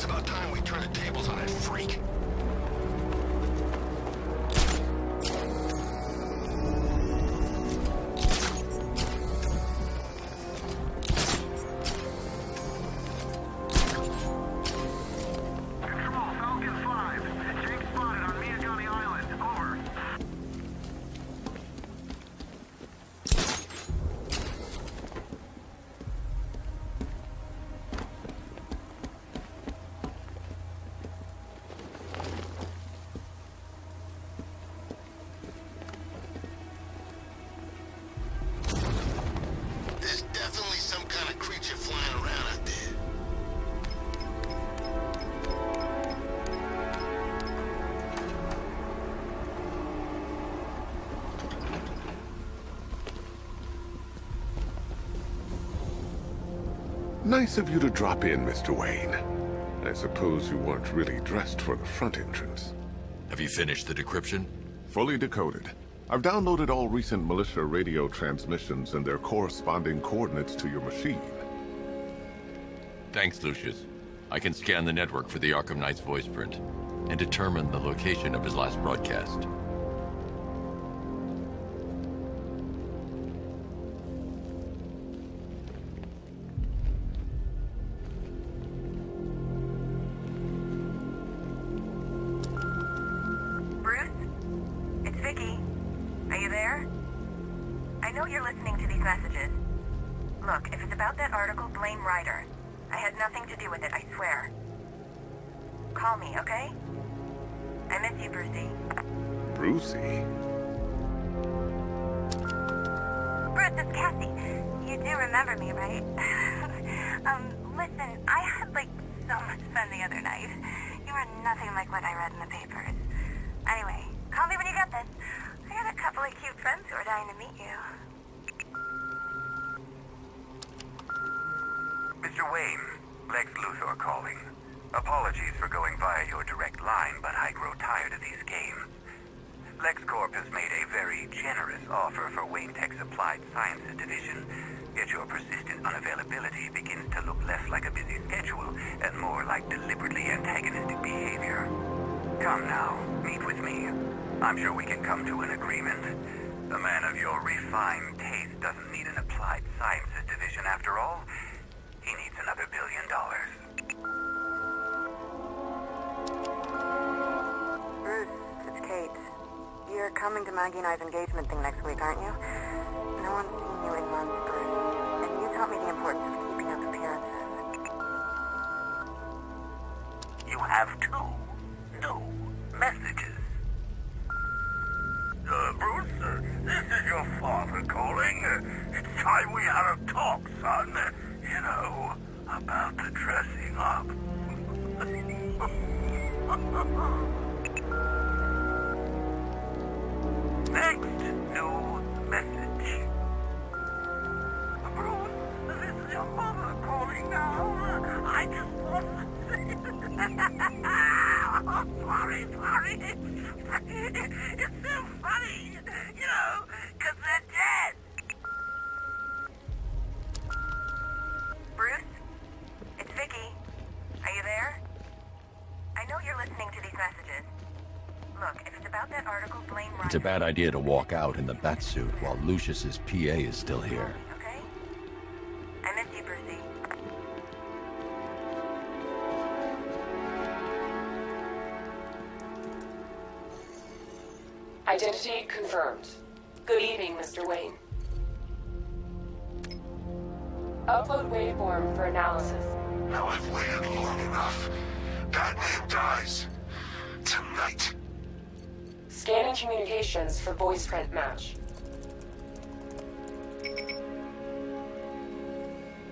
It's about time we turn the tables on that freak. Nice of you to drop in, Mr. Wayne. I suppose you weren't really dressed for the front entrance. Have you finished the decryption? Fully decoded. I've downloaded all recent militia radio transmissions and their corresponding coordinates to your machine. Thanks, Lucius. I can scan the network for the Arkham Knight's voice print and determine the location of his last broadcast. Listen, I had, so much fun the other night. You are nothing like what I read in the papers. Anyway, call me when you get this. I got a couple of cute friends who are dying to meet you. Mr. Wayne, Lex Luthor calling. Apologies for going via your direct line, but I grow tired of these games. LexCorp has made a very generous offer for Wayne Tech's Applied Sciences Division, yet your persistent unavailability begins to look less like a busy schedule and more like deliberately antagonistic behavior. Come now, meet with me. I'm sure we can come to an agreement. A man of your refined taste doesn't need an Applied Sciences Division after all. He needs another $1 billion. Bruce, it's Kate. You're coming to Maggie and I's engagement thing next week, aren't you? No one's seen you in months, Bruce. And you taught me the importance of keeping up appearances. You have two new messages. Bruce, this is your father calling. It's time we had a talk, son. You know, about the dressing up. Next new message. Bruce, this is your mother calling now. I just want to say... Oh, sorry. It's so funny, you know, 'cause they're dead. Bruce? It's Vicky. Are you there? I know you're listening to these messages. Look, if it's about that article, blame Ryan. It's a bad idea to walk out in the Batsuit while Lucius's PA is still here. Okay? I miss you, Brucey. Identity confirmed. Good evening, Mr. Wayne. Upload waveform for analysis. Now I've waited long enough. Batman dies. Tonight. Scanning communications for voice print match.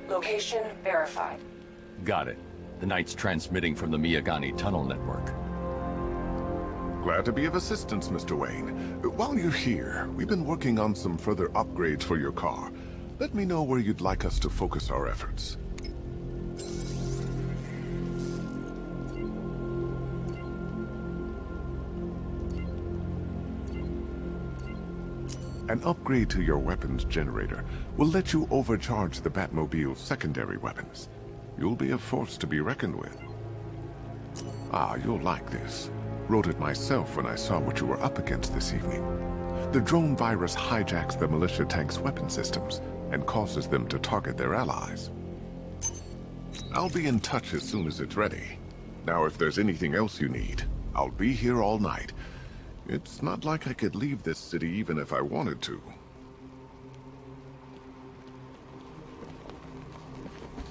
Location verified. Got it. The Knight's transmitting from the Miyagani tunnel network. Glad to be of assistance, Mr. Wayne. While you're here, we've been working on some further upgrades for your car. Let me know where you'd like us to focus our efforts. An upgrade to your weapons generator will let you overcharge the Batmobile's secondary weapons. You'll be a force to be reckoned with. Ah, you'll like this. Wrote it myself when I saw what you were up against this evening. The drone virus hijacks the militia tank's weapon systems and causes them to target their allies. I'll be in touch as soon as it's ready. Now, if there's anything else you need, I'll be here all night. It's not like I could leave this city even if I wanted to.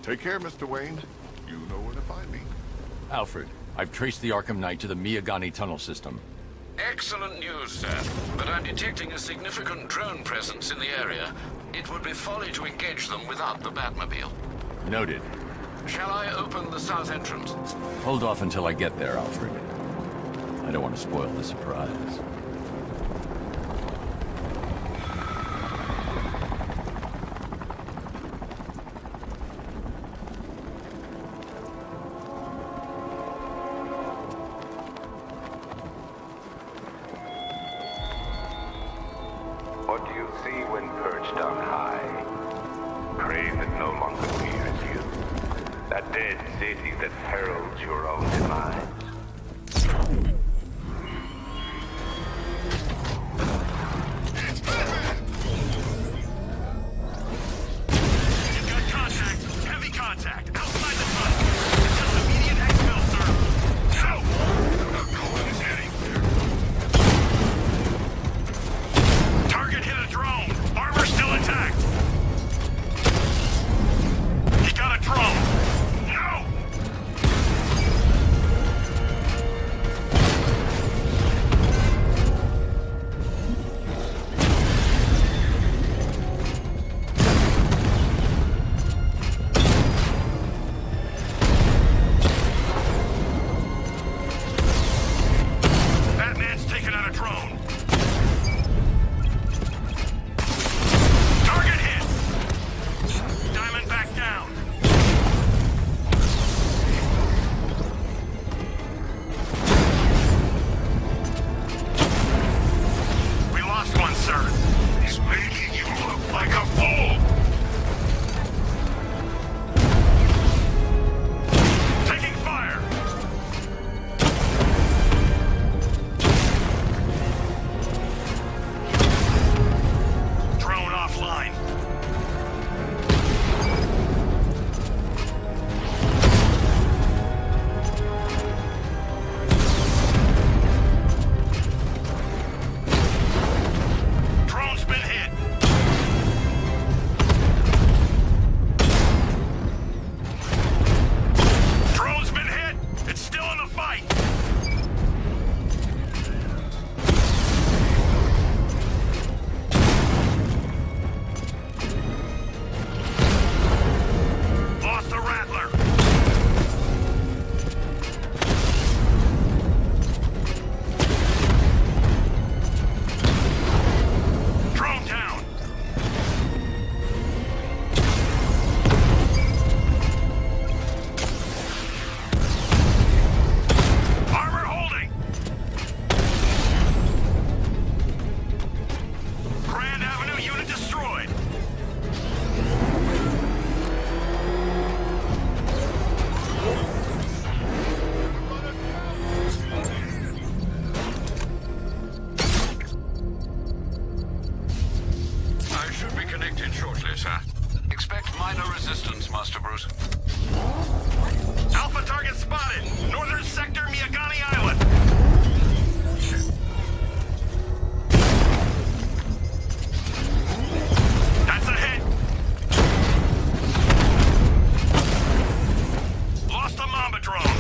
Take care, Mr. Wayne. You know where to find me. Alfred, I've traced the Arkham Knight to the Miyagani tunnel system. Excellent news, sir. But I'm detecting a significant drone presence in the area. It would be folly to engage them without the Batmobile. Noted. Shall I open the south entrance? Hold off until I get there, Alfred. I don't want to spoil the surprise. What do you see when perched on high? Prey that no longer fears you. That dead city that heralds your own demise. You've got contact. Heavy contact. Outside the tunnel. Just immediate exfil, sir. No! No one is heading. Target hit a drone. Armor still intact. He got a drone. No! Batman's taken out a drone. Target hit! Diamond back down. We lost one, sir. He's making you look like a fool! Taking fire! Drone offline. Drone's been hit. Drone's been hit. It's still in the fight. Lost a Rattler. Drone down. Armor holding. Grand Avenue unit destroyed. I should be connected shortly, sir. Expect minor resistance, Master Bruce. Alpha target spotted. Northern sector, Miyagani Island. That's a hit. Lost a Mamba drone.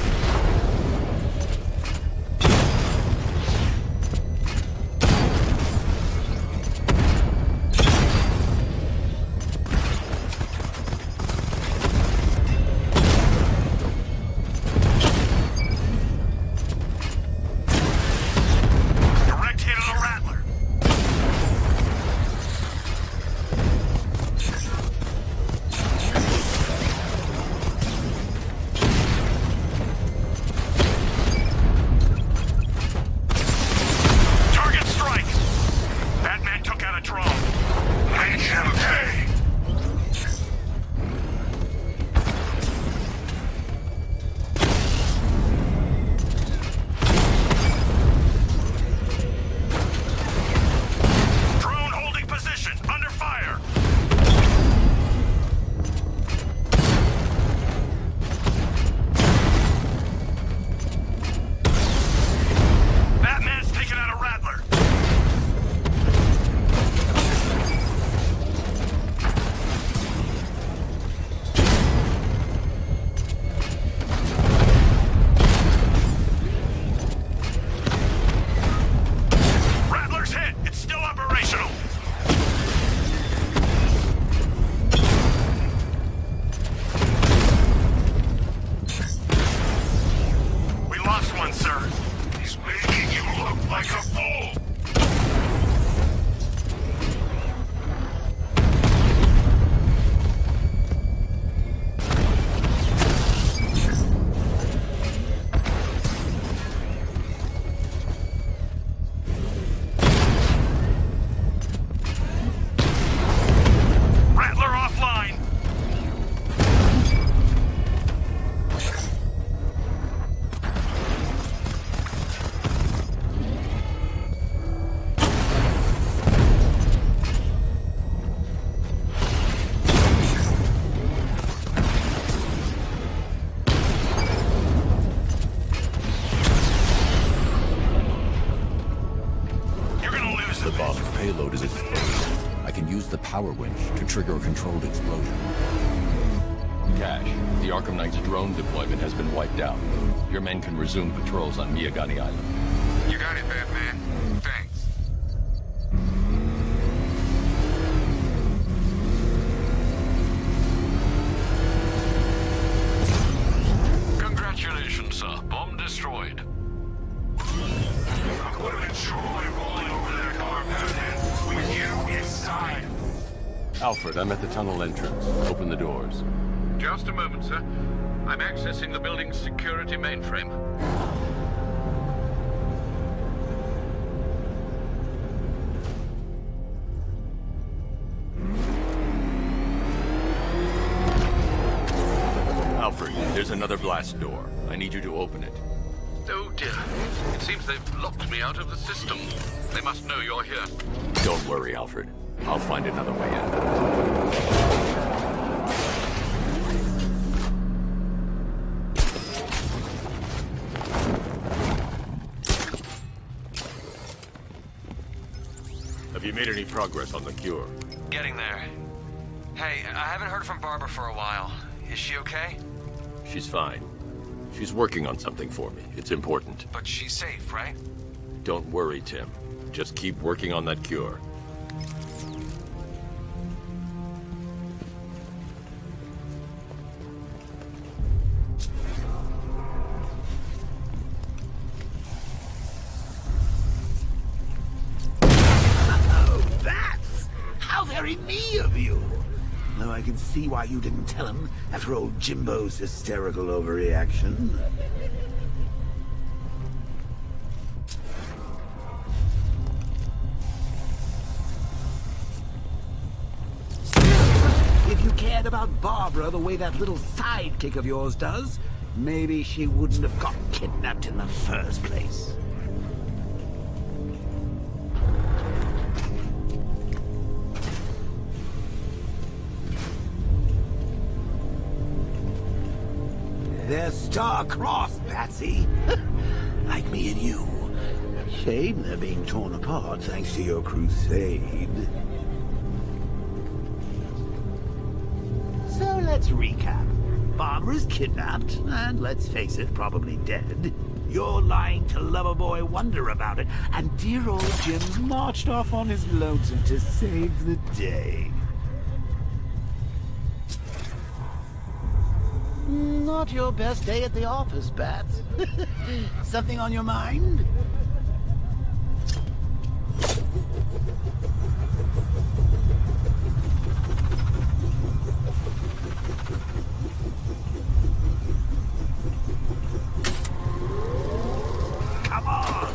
can use the power winch to trigger a controlled explosion. Cash, the Arkham Knight's drone deployment has been wiped out. Your men can resume patrols on Miyagani Island. You got it, Batman. Thanks. Congratulations, sir. Bomb destroyed. I would have enjoyed rolling over that car, Batman, with you inside. Alfred, I'm at the tunnel entrance. Open the doors. Just a moment, sir. I'm accessing the building's security mainframe. Alfred, there's another blast door. I need you to open it. Oh dear. It seems they've locked me out of the system. They must know you're here. Don't worry, Alfred. I'll find another way in. Have you made any progress on the cure? Getting there. Hey, I haven't heard from Barbara for a while. Is she okay? She's fine. She's working on something for me. It's important. But she's safe, right? Don't worry, Tim. Just keep working on that cure. Very me of you. Though I can see why you didn't tell him after old Jimbo's hysterical overreaction. Still, if you cared about Barbara the way that little sidekick of yours does, maybe she wouldn't have got kidnapped in the first place. They're star-crossed, Patsy. Like me and you. Shame they're being torn apart thanks to your crusade. So let's recap. Barbara's kidnapped, and let's face it, probably dead. You're lying to Loverboy Wonder about it, and dear old Jim's marched off on his lonesome to save the day. Not your best day at the office, Bats. Something on your mind? Come on!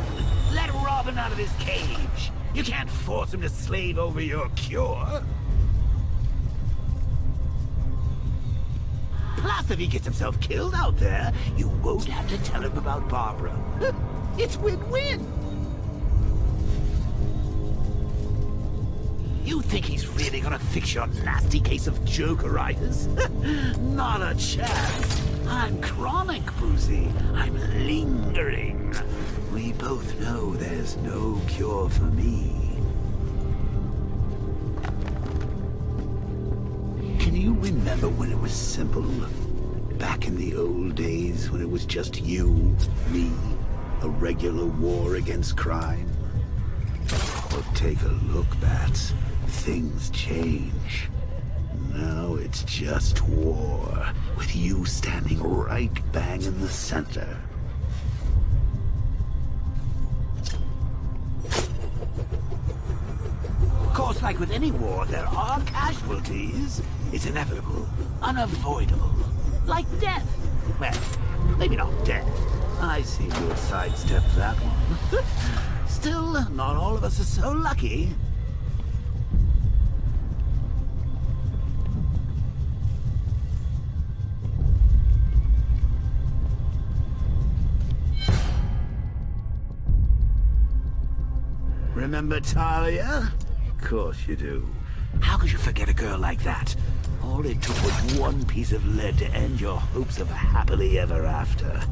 Let Robin out of his cage! You can't force him to slave over your cure! Plus, if he gets himself killed out there, you won't have to tell him about Barbara. It's win-win! You think he's really gonna fix your nasty case of Jokeritis? Not a chance. I'm chronic, Brucey. I'm lingering. We both know there's no cure for me. Can you remember when it was simple? Back in the old days when it was just you, me, a regular war against crime? Well, take a look, Bats. Things change. Now it's just war, with you standing right bang in the center. Of course, like with any war, there are casualties. It's inevitable, unavoidable. Like death. Well, maybe not death. I seem to have sidestepped that one. Still, not all of us are so lucky. Remember Talia? Of course you do. How could you forget a girl like that? All it took was one piece of lead to end your hopes of a happily ever after.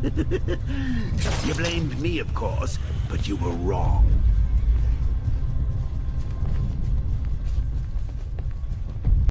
You blamed me, of course, but you were wrong.